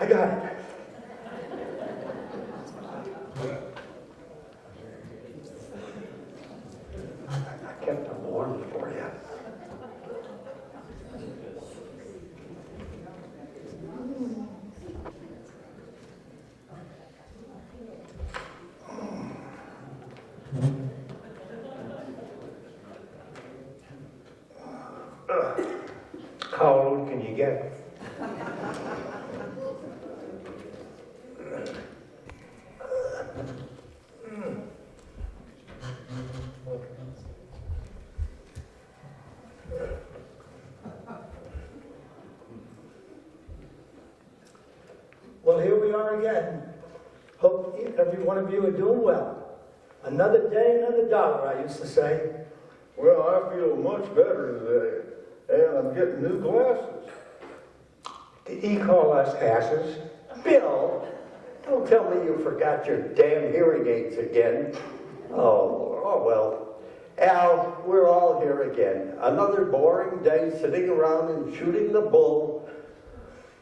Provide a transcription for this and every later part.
I got it. I kept them warm for you. How old can you get? Well, here we are again. Hope every one of you are doing well. Another day, another dollar, I used to say. Well, I feel much better today, and I'm getting new glasses. Did he call us asses? Bill, don't tell me you forgot your damn hearing aids again. Oh, well. Al, we're all here again. Another boring day sitting around and shooting the bull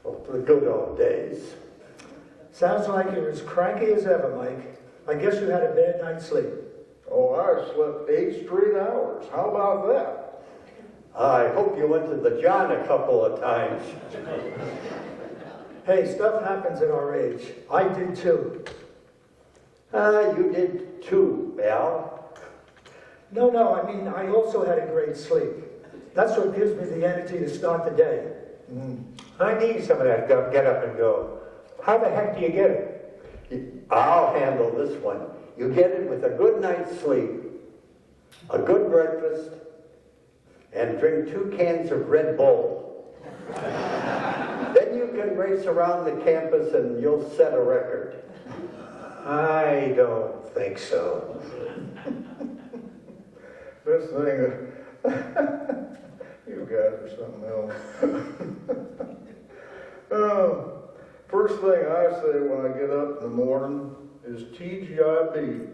of the good old days. Sounds like you're as cranky as ever, Mike. I guess you had a bad night's sleep. Oh, I slept 8 straight hours. How about that? I hope you went to the John a couple of times. Hey, stuff happens at our age. I did too. You did too, Al. No, I mean, I also had a great sleep. That's what gives me the energy to start the day. I need some of that get up and go. How the heck do you get it? I'll handle this one. You get it with a good night's sleep, a good breakfast, and drink 2 cans of Red Bull. Then you can race around the campus and you'll set a record. I don't think so. This thing, you guys are something else. First thing I say when I get up in the morning is TGIB.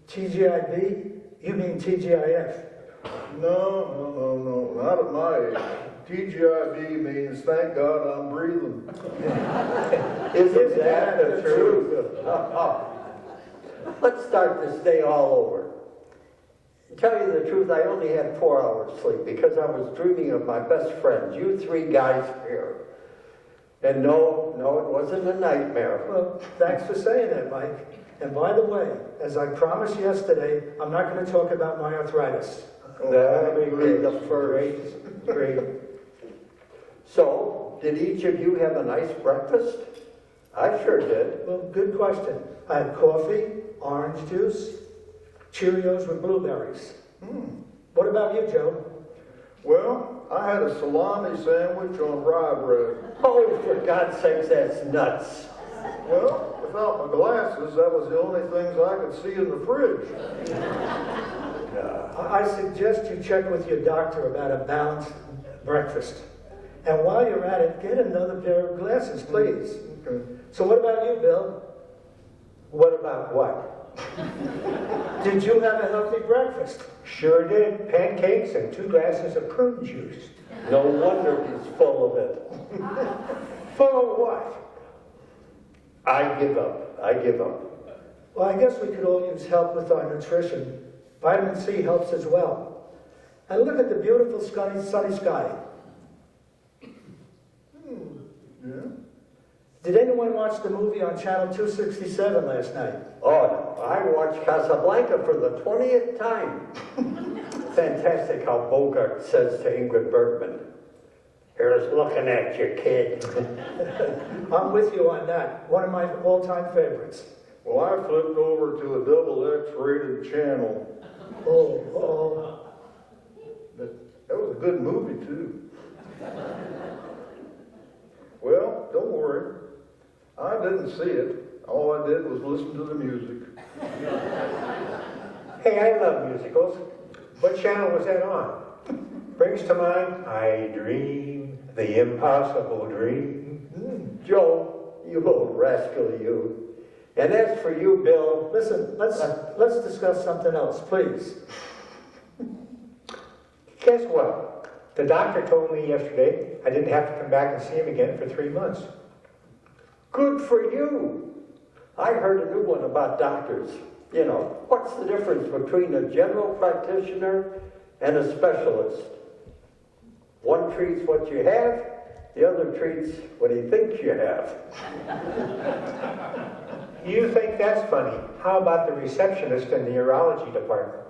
TGIB? You mean TGIF? No, not at my age. TGIB means thank God I'm breathing. Isn't that the truth? Let's start this day all over. To tell you the truth, I only had 4 hours sleep because I was dreaming of my best friends, you 3 guys here. And no, it wasn't a nightmare. Well, thanks for saying that, Mike. And by the way, as I promised yesterday, I'm not going to talk about my arthritis. That'll be the first. Great. So, did each of you have a nice breakfast? I sure did. Well, good question. I had coffee, orange juice, Cheerios with blueberries. What about you, Joe? Well, I had a salami sandwich on rye bread. Oh, for God's sakes, that's nuts. Well, without my glasses, that was the only things I could see in the fridge. I suggest you check with your doctor about a balanced breakfast. And while you're at it, get another pair of glasses, please. Okay. So what about you, Bill? What about what? Did you have a healthy breakfast? Sure did. Pancakes and 2 glasses of prune juice. No wonder he's full of it. Full of what? I give up. Well, I guess we could all use help with our nutrition. Vitamin C helps as well. And look at the beautiful sunny sky. Yeah? Did anyone watch the movie on Channel 267 last night? Oh, no. I watched Casablanca for the 20th time. Fantastic how Bogart says to Ingrid Bergman, "Here's looking at you, kid." I'm with you on that. One of my all-time favorites. Well, I flipped over to a double X rated channel. Oh. That was a good movie, too. Well, don't worry. I didn't see it. All I did was listen to the music. Hey, I love musicals. What channel was that on? Brings to mind, I dream the impossible dream. Joe, you old rascal, you. And as for you, Bill, listen, let's discuss something else, please. Guess what? The doctor told me yesterday I didn't have to come back and see him again for 3 months. Good for you. I heard a new one about doctors. You know, what's the difference between a general practitioner and a specialist? One treats what you have, the other treats what he thinks you have. You think that's funny? How about the receptionist in the urology department?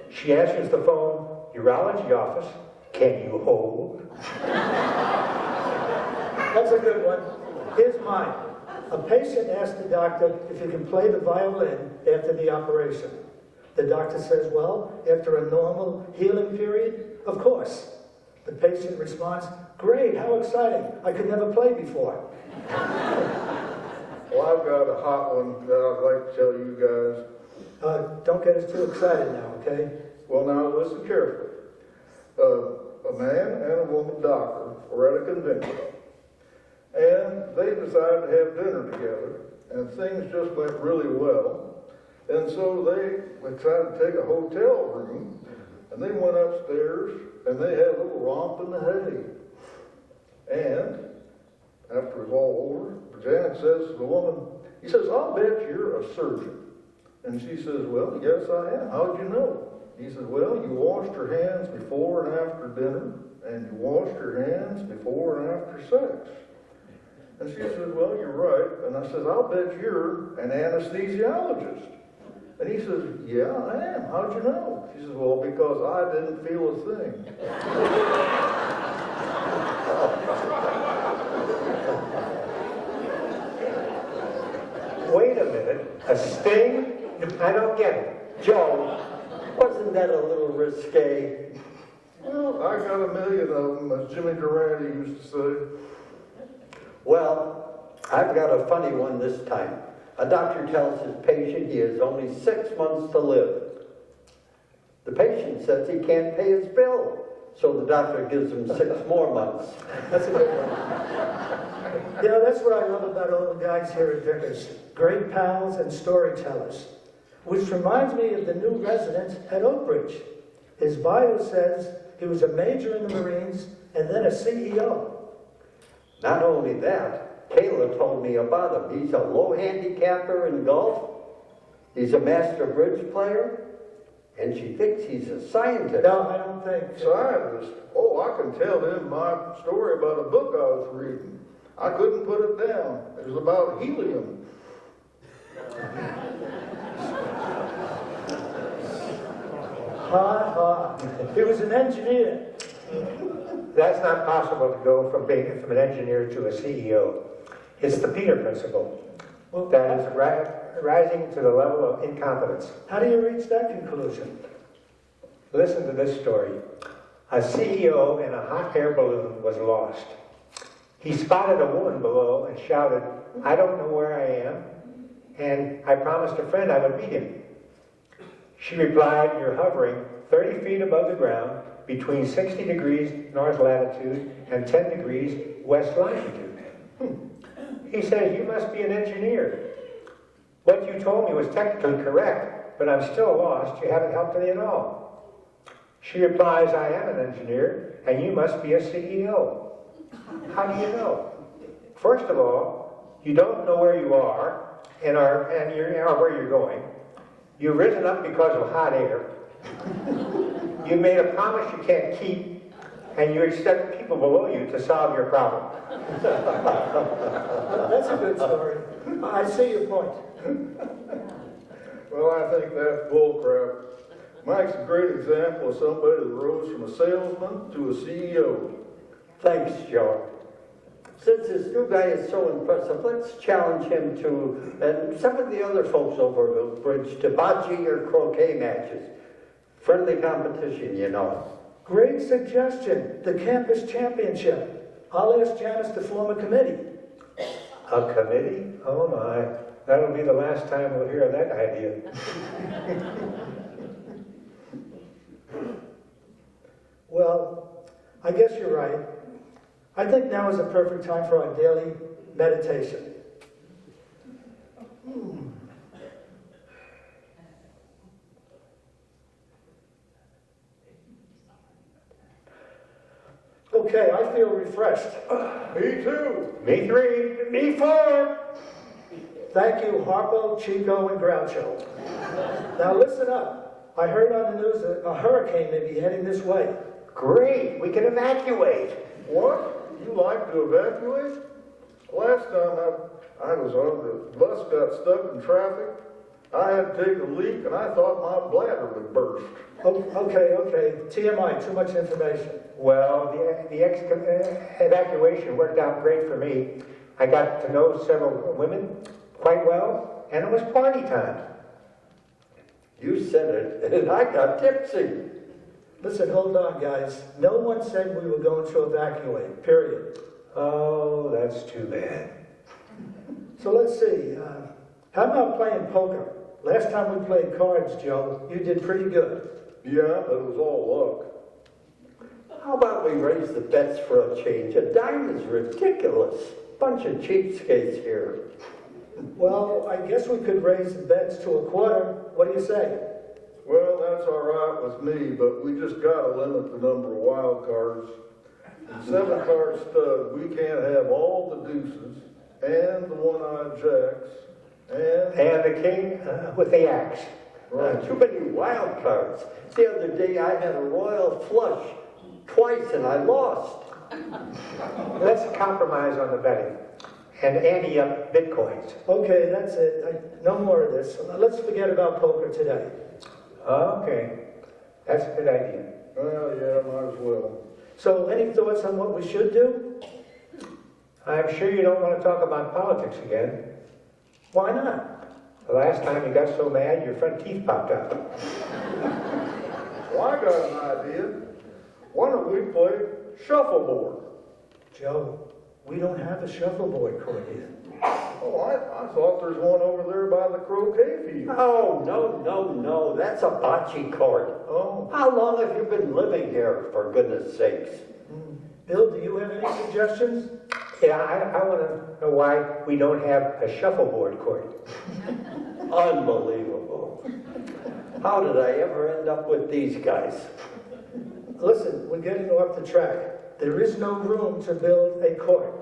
She answers the phone, urology office, can you hold? That's a good one. Here's mine. A patient asks the doctor if he can play the violin after the operation. The doctor says, well, after a normal healing period, of course. The patient responds, great, how exciting. I could never play before. Well, I've got a hot one that I'd like to tell you guys. Don't get us too excited now, okay? Well, now listen carefully. A man and a woman doctor were at a convention, and they decided to have dinner together, and things just went really well. And so they decided to take a hotel room, and they went upstairs, and they had a little romp in the hay. And after it was all over, Janet says to the woman, he says, I'll bet you're a surgeon. And she says, well, yes, I am. How'd you know? He says, well, you washed your hands before and after dinner, and you washed your hands before and after sex. And she says, well, you're right. And I says, I'll bet you're an anesthesiologist. And he says, yeah, I am. How'd you know? She says, well, because I didn't feel a thing. Wait a minute, a sting? I don't get it. Joe, wasn't that a little risque? Well, I got a million of them, as Jimmy Durante used to say. Well, I've got a funny one this time. A doctor tells his patient he has only 6 months to live. The patient says he can't pay his bill, so the doctor gives him 6 more months. That's a good one. You know, that's what I love about all the guys here at Vickers. Great pals and storytellers. Which reminds me of the new resident at Oak Ridge. His bio says he was a major in the Marines and then a CEO. Not only that, Kayla told me about him. He's a low handicapper in golf. He's a master bridge player. And she thinks he's a scientist. No, I don't think. Scientist? Oh, I can tell them my story about a book I was reading. I couldn't put it down. It was about helium. He was an engineer. That's not possible to go from an engineer to a CEO. It's the Peter principle. Well, That is rising to the level of incompetence. how do you reach that conclusion? Listen to this story. A CEO in a hot air balloon was lost. He spotted a woman below and shouted, I don't know where I am, and I promised a friend I would meet him. She replied, you're hovering 30 feet above the ground between 60 degrees north latitude and 10 degrees west longitude. He says, you must be an engineer. What you told me was technically correct, but I'm still lost. You haven't helped me at all. She replies, I am an engineer, and you must be a CEO. How do you know? First of all, you don't know where you are and where you're going. You've risen up because of hot air. You made a promise you can't keep, and you expect people below you to solve your problem. That's a good story. I see your point. Well, I think that's bullcrap. Mike's a great example of somebody that rose from a salesman to a CEO. Thanks, Joe. Since this new guy is so impressive, let's challenge him to, and some of the other folks over at Oak Bridge, to bocce or croquet matches. Friendly competition, you know. Great suggestion. The campus championship. I'll ask Janice to form a committee. A committee? Oh my. That'll be the last time we'll hear of that idea. Well, I guess you're right. I think now is the perfect time for our daily meditation. Okay, I feel refreshed. Me too. Me 3. Me 4. Thank you, Harpo, Chico, and Groucho. Now listen up. I heard on the news that a hurricane may be heading this way. Great, we can evacuate. What? You like to evacuate? Last time I was on, the bus got stuck in traffic. I had to take a leak and I thought my bladder would burst. Okay. TMI, too much information. Well, the evacuation worked out great for me. I got to know several women quite well, and it was party time. You said it, and I got tipsy. Listen, hold on, guys. No one said we were going to evacuate, period. Oh, that's too bad. So let's see. How about playing poker? Last time we played cards, Joe, you did pretty good. Yeah, but it was all luck. How about we raise the bets for a change? A dime is ridiculous. Bunch of cheapskates here. Well, I guess we could raise the bets to a quarter. What do you say? Well, that's all right with me, but we just gotta limit the number of wild cards. In 7-card stud, we can't have all the deuces, and the one-eyed jacks, And the king with the axe. Too many wild cards. The other day I had a royal flush twice and I lost. Let's compromise on the betting and ante up bitcoins. Okay, that's it. No more of this. Let's forget about poker today. Okay, that's a good idea. well, yeah, might as well. So, any thoughts on what we should do? I'm sure you don't want to talk about politics again. Why not? The last time you got so mad, your front teeth popped out. Well, I got an idea. Why don't we play shuffleboard? Joe, we don't have a shuffleboard court here. Oh, I thought there's one over there by the croquet field. Oh, no. That's a bocce court. Oh, How long have you been living here, for goodness sakes? Bill, do you have any suggestions? Yeah, I want to know why we don't have a shuffleboard court. Unbelievable. How did I ever end up with these guys? Listen, we're getting off the track. There is no room to build a court.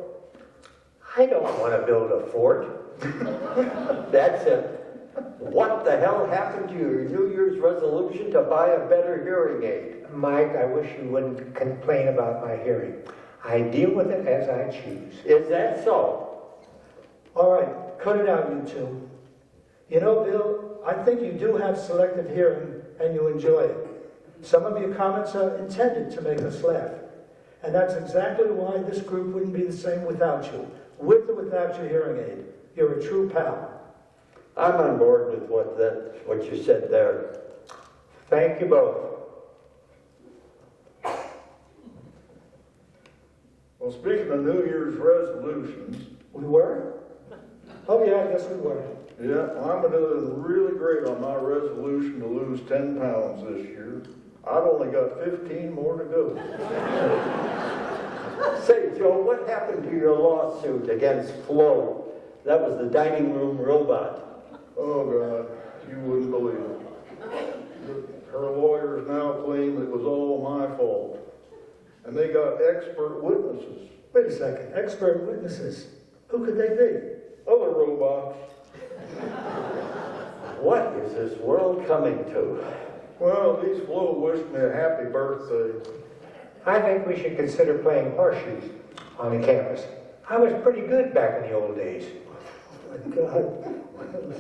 I don't want to build a fort. That's it. What the hell happened to your New Year's resolution to buy a better hearing aid? Mike, I wish you wouldn't complain about my hearing. I deal with it as I choose. Is that so? All right, cut it out, you two. You know, Bill, I think you do have selective hearing and you enjoy it. Some of your comments are intended to make us laugh. And that's exactly why this group wouldn't be the same without you. With or without your hearing aid. You're a true pal. I'm on board with what you said there. Thank you both. well, speaking of New Year's resolutions, We were? Oh, yeah, I guess we were. yeah, I'm doing really great on my resolution to lose 10 pounds this year. I've only got 15 more to go. Say, Joe, what happened to your lawsuit against Flo? That was the dining room robot. Oh, God, you wouldn't believe it. Her lawyers now claim it was all my fault. And they got expert witnesses. Wait a second. Expert witnesses. Who could they be? Other robots. What is this world coming to? Well, at least Flo wished me a happy birthday. I think we should consider playing horseshoes on the campus. I was pretty good back in the old days. Oh, my God.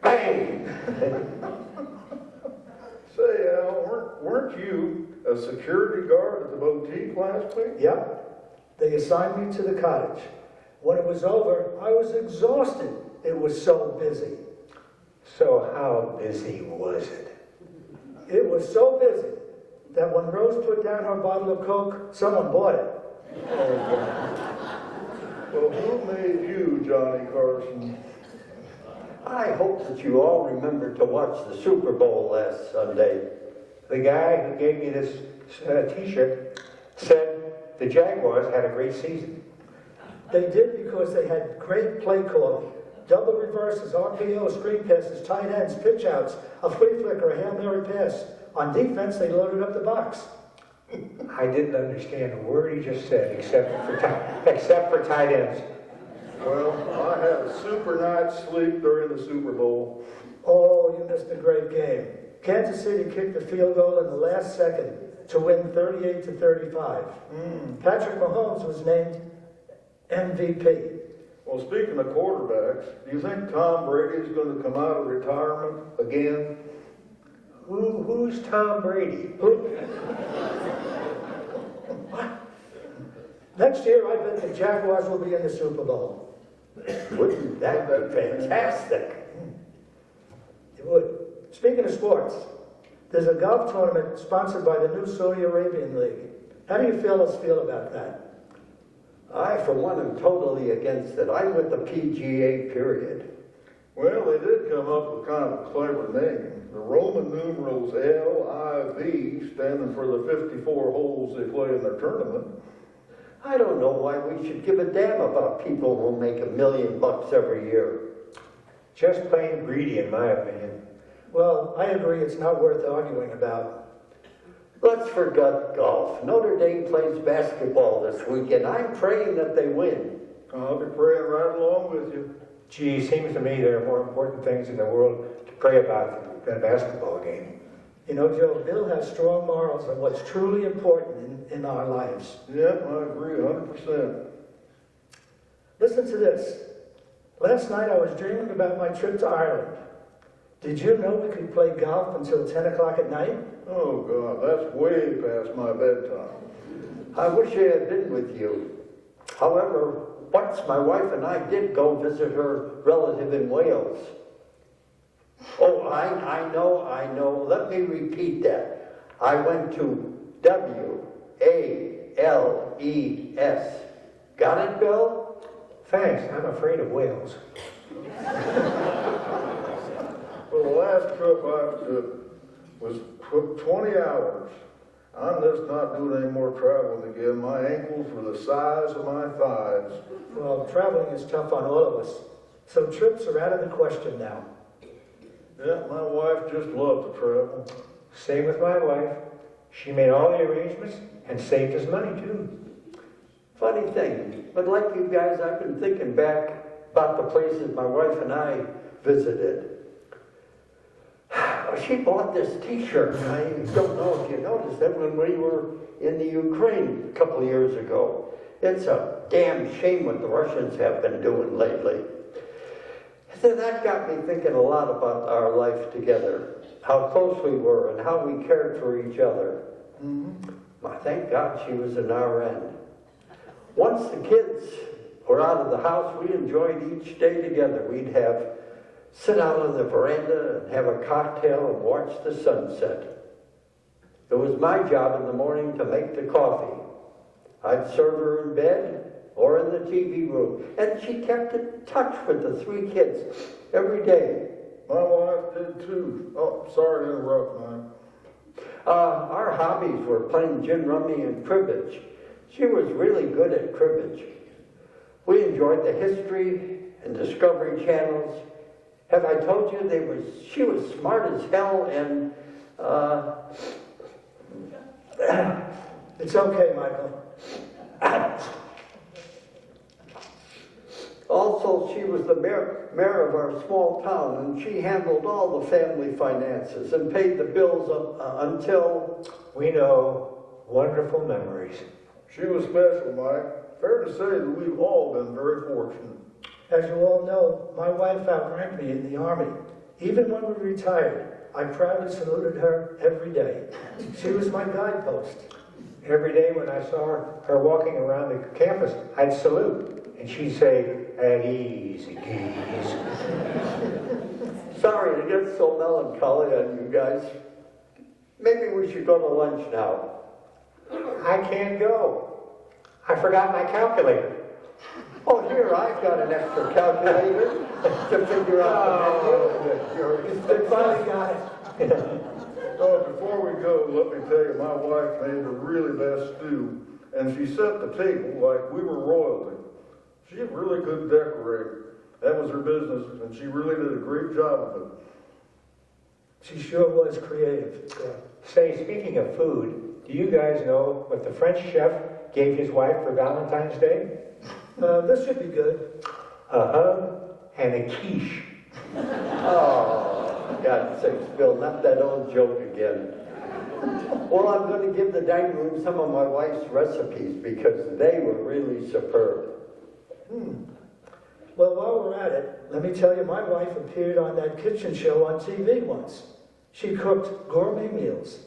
Bang! Say, Al, weren't you a security guard at the boutique last week? Yep. They assigned me to the cottage. When it was over, I was exhausted. It was so busy. So how busy was it? It was so busy that when Rose put down her bottle of Coke, someone bought it. Oh, God. Well, who made you, Johnny Carson? I hope that you all remember to watch the Super Bowl last Sunday. The guy who gave me this t-shirt said the Jaguars had a great season. They did because they had great play calling. Double reverses, RPOs, screen passes, tight ends, pitch outs, a flea flicker, a Hail Mary pass. On defense, they loaded up the box. I didn't understand a word he just said except for tight ends. Well, I had a super night's sleep during the Super Bowl. Oh, you missed a great game. Kansas City kicked the field goal in the last second to win 38-35. Patrick Mahomes was named MVP. Well, speaking of quarterbacks, do you think Tom Brady's going to come out of retirement again? Who's Tom Brady? Next year, I bet the Jaguars will be in the Super Bowl. Wouldn't that be fantastic? It would. Speaking of sports, there's a golf tournament sponsored by the new Saudi Arabian League. How do you fellas feel about that? I, for one, am totally against it. I'm with the PGA, period. Well, they did come up with kind of a clever name. The Roman numerals LIV, standing for the 54 holes they play in their tournament. I don't know why we should give a damn about people who make $1 million every year. Just plain greedy, in my opinion. Well, I agree it's not worth arguing about. Let's forget golf. Notre Dame plays basketball this weekend. I'm praying that they win. I'll be praying right along with you. Gee, seems to me there are more important things in the world to pray about than a basketball game. You know, Joe, Bill has strong morals on what's truly important in our lives. Yep, I agree 100%. Listen to this. Last night I was dreaming about my trip to Ireland. Did you know we could play golf until 10 o'clock at night? Oh, God, that's way past my bedtime. I wish I had been with you. However, once my wife and I did go visit her relative in Wales. Oh, I know. Let me repeat that. I went to W-A-L-E-S. Got it, Bill? Thanks, I'm afraid of whales. Well, the last trip I took was 20 hours. I'm just not doing any more traveling again. My ankles were the size of my thighs. Well, traveling is tough on all of us. So trips are out of the question now. Yeah, my wife just loved to travel. Same with my wife. She made all the arrangements and saved us money, too. Funny thing, but like you guys, I've been thinking back about the places my wife and I visited. She bought this t-shirt. I don't know if you noticed it when we were in the Ukraine a couple of years ago. It's a damn shame what the Russians have been doing lately. So that got me thinking a lot about our life together, how close we were and how we cared for each other. Well, thank God she was an RN. Once the kids were out of the house, we enjoyed each day together. We'd sit out on the veranda and have a cocktail and watch the sunset. It was my job in the morning to make the coffee. I'd serve her in bed or in the TV room. And she kept in touch with the 3 kids every day. My wife did too. Oh, sorry to interrupt, Mike. Our hobbies were playing gin rummy and cribbage. She was really good at cribbage. We enjoyed the History and Discovery channels. Have I told you she was smart as hell and It's okay, Michael. Also, she was the mayor of our small town, and she handled all the family finances and paid the bills until... We know wonderful memories. She was special, Mike. Fair to say that we've all been very fortunate. As you all know, my wife outranked me in the Army. Even when we retired, I proudly saluted her every day. She was my guidepost. Every day when I saw her walking around the campus, I'd salute, and she'd say, "At ease, geese." Sorry to get so melancholy on you guys. Maybe we should go to lunch now. I can't go. I forgot my calculator. Oh, here, I've got an extra calculator to figure out the menu. They finally got it. Oh, before we go, let me tell you, my wife made the really best stew, and she set the table like we were royalty. She really could decorate. That was her business, and she really did a great job of it. She sure was creative. Say, speaking of food, do do you guys know what the French chef gave his wife for Valentine's Day? This should be good. A hug and a quiche. Oh, God's sakes, Bill, not that old joke again. Well, I'm going to give the dining room some of my wife's recipes because they were really superb. Well, while we're at it, let me tell you, my wife appeared on that kitchen show on TV once. She cooked gourmet meals.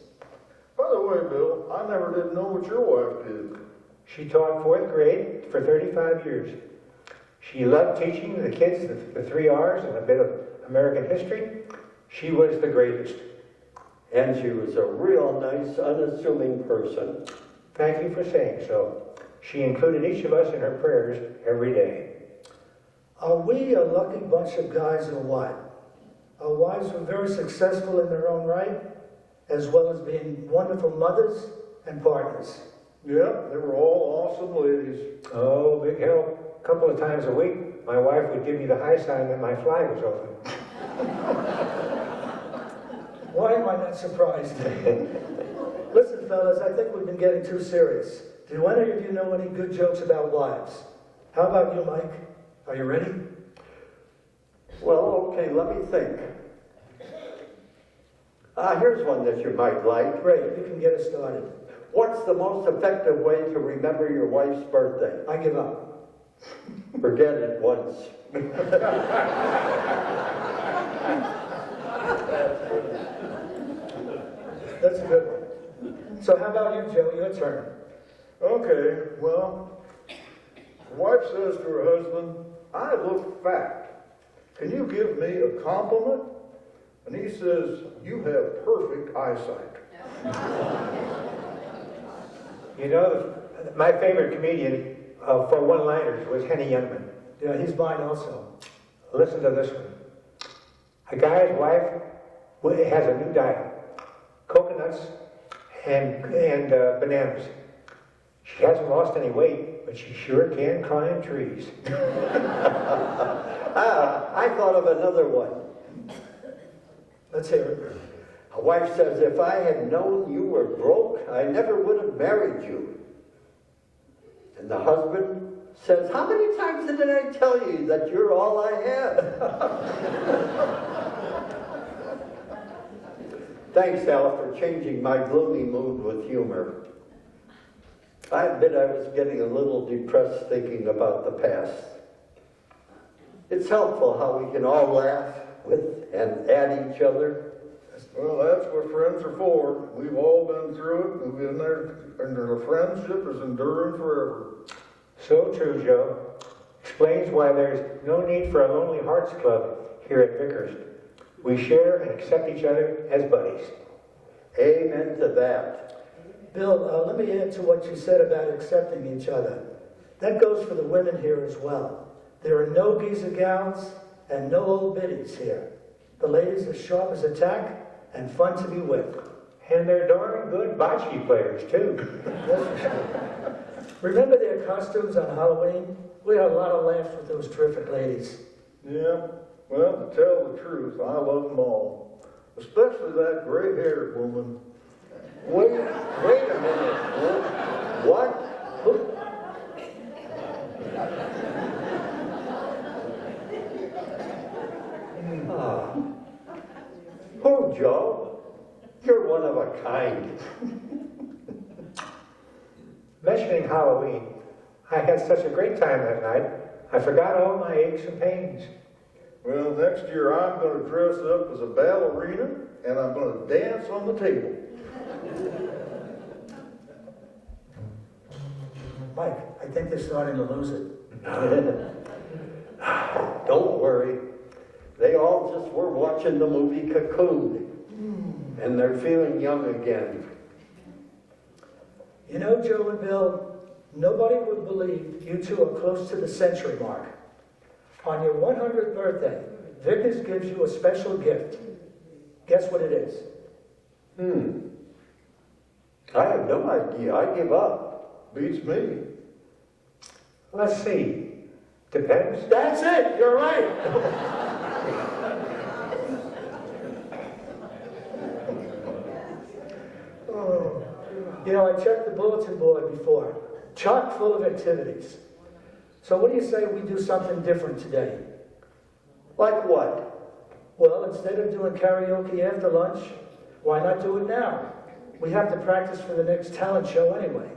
By the way, Bill, I never did know what your wife did. She taught fourth grade for 35 years. She loved teaching the kids the 3 R's and a bit of American history. She was the greatest. And she was a real nice, unassuming person. Thank you for saying so. She included each of us in her prayers every day. Are we a lucky bunch of guys or what? Our wives were very successful in their own right, as well as being wonderful mothers and partners. Yeah, they were all awesome ladies. Oh, big help. A couple of times a week, my wife would give me the high sign that my fly was open. Why am I not surprised? Listen, fellas, I think we've been getting too serious. Do any of you know any good jokes about wives? How about you, Mike? Are you ready? Well, okay, let me think. Here's one that you might like. Great, you can get us started. What's the most effective way to remember your wife's birthday? I give up. Forget it once. That's a good one. So how about you, Joe? Your turn. Okay, well, the wife says to her husband, I look fat. Can you give me a compliment? And he says, you have perfect eyesight. You know, my favorite comedian for one-liners was Henny Youngman. Yeah, he's mine also. Listen to this one. A guy's wife has a new diet. Coconuts and bananas. She hasn't lost any weight, but she sure can climb trees. I thought of another one. Let's hear it. A wife says, if I had known you were broke, I never would have married you. And the husband says, how many times did I tell you that you're all I have? Thanks, Al, for changing my gloomy mood with humor. I admit I was getting a little depressed thinking about the past. It's helpful how we can all laugh with and at each other. Well, that's what friends are for. We've all been through it, and our friendship is enduring forever. So true, Joe. Explains why there's no need for a Lonely Hearts Club here at Vickers. We share and accept each other as buddies. Amen to that. Bill, let me add to what you said about accepting each other. That goes for the women here as well. There are no geezer gals and no old biddies here. The ladies are sharp as a tack and fun to be with. And they're darn good bocce players, too. That's for sure. Remember their costumes on Halloween? We had a lot of laughs with those terrific ladies. Yeah, well, to tell the truth, I love them all. Especially that gray-haired woman. Wait a minute. What? Oh, Joe, you're one of a kind. Mentioning Halloween, I had such a great time that night, I forgot all my aches and pains. Well, next year I'm going to dress up as a ballerina, and I'm going to dance on the table. Mike, I think they're starting to lose it. Don't worry. They all just were watching the movie Cocoon, and they're feeling young again. You know, Joe and Bill, nobody would believe you two are close to the century mark. On your 100th birthday, Vickers gives you a special gift. Guess what it is? I have no idea. I give up. Beats me. Let's see. Depends. That's it! You're right! Oh, You know, I checked the bulletin board before, chock full of activities. So what do you say we do something different today? Like what? Well, instead of doing karaoke after lunch, why not do it now? We have to practice for the next talent show anyway.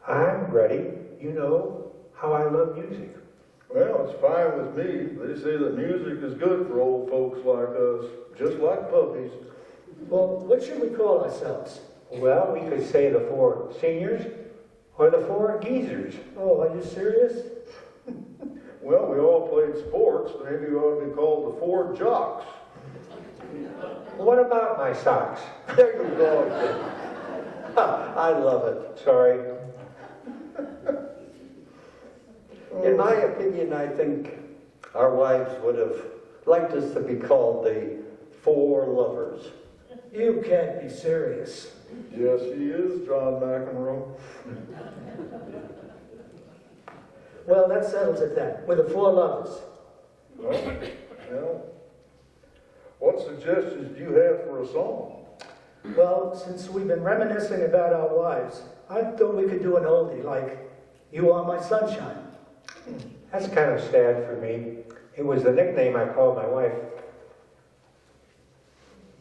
I'm ready. You know how I love music. Well, it's fine with me. They say that music is good for old folks like us, just like puppies. Well, what should we call ourselves? Well, we could say the 4 seniors or the 4 geezers. Oh, are you serious? Well, we all played sports. Maybe we ought to be called the 4 jocks. What about my socks? There you go again. I love it. Sorry. In my opinion, I think our wives would have liked us to be called the 4 lovers. You can't be serious. Yes, he is, John McEnroe. Well, that settles it then. We're the 4 lovers. Well, what suggestions do you have for a song? Well, since we've been reminiscing about our wives, I thought we could do an oldie like You Are My Sunshine. That's kind of sad for me. It was the nickname I called my wife.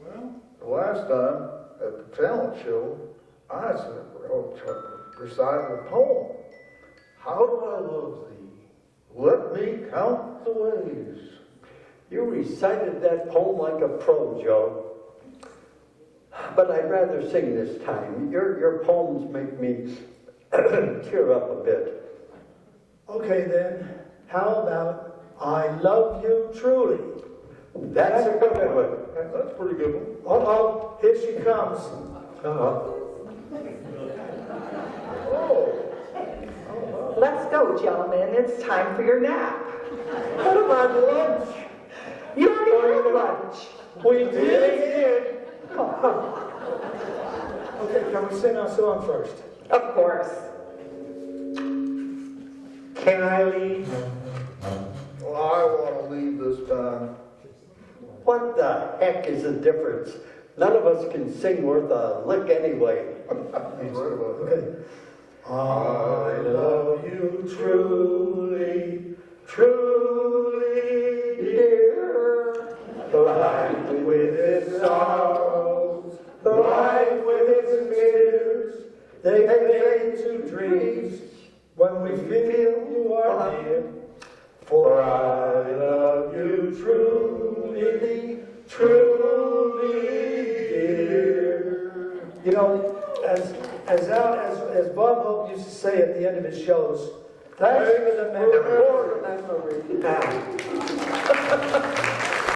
Well, the last time at the talent show, I said, recited a poem. How do I love thee? Let me count the ways. You recited that poem like a pro, Joe. But I'd rather sing this time. Your poems make me tear up a bit. Okay then, how about I Love You Truly? That's a good one. That's a pretty good one. Uh-oh, here she comes. Uh-oh. Let's go, gentlemen. It's time for your nap. What about lunch? You already had lunch. We did. Okay, can we sing our song first? Of course. Can I leave? Well, I want to leave this time. What the heck is the difference? None of us can sing worth a lick anyway. He's right about that. Okay. I love you truly, truly, dear. Life with its sorrows, life with its fears, they fade to dreams when we feel you are near. For I love you truly, truly, dear. You know, as Bob Hope used to say at the end of his shows, thanks for the memory. For the memory.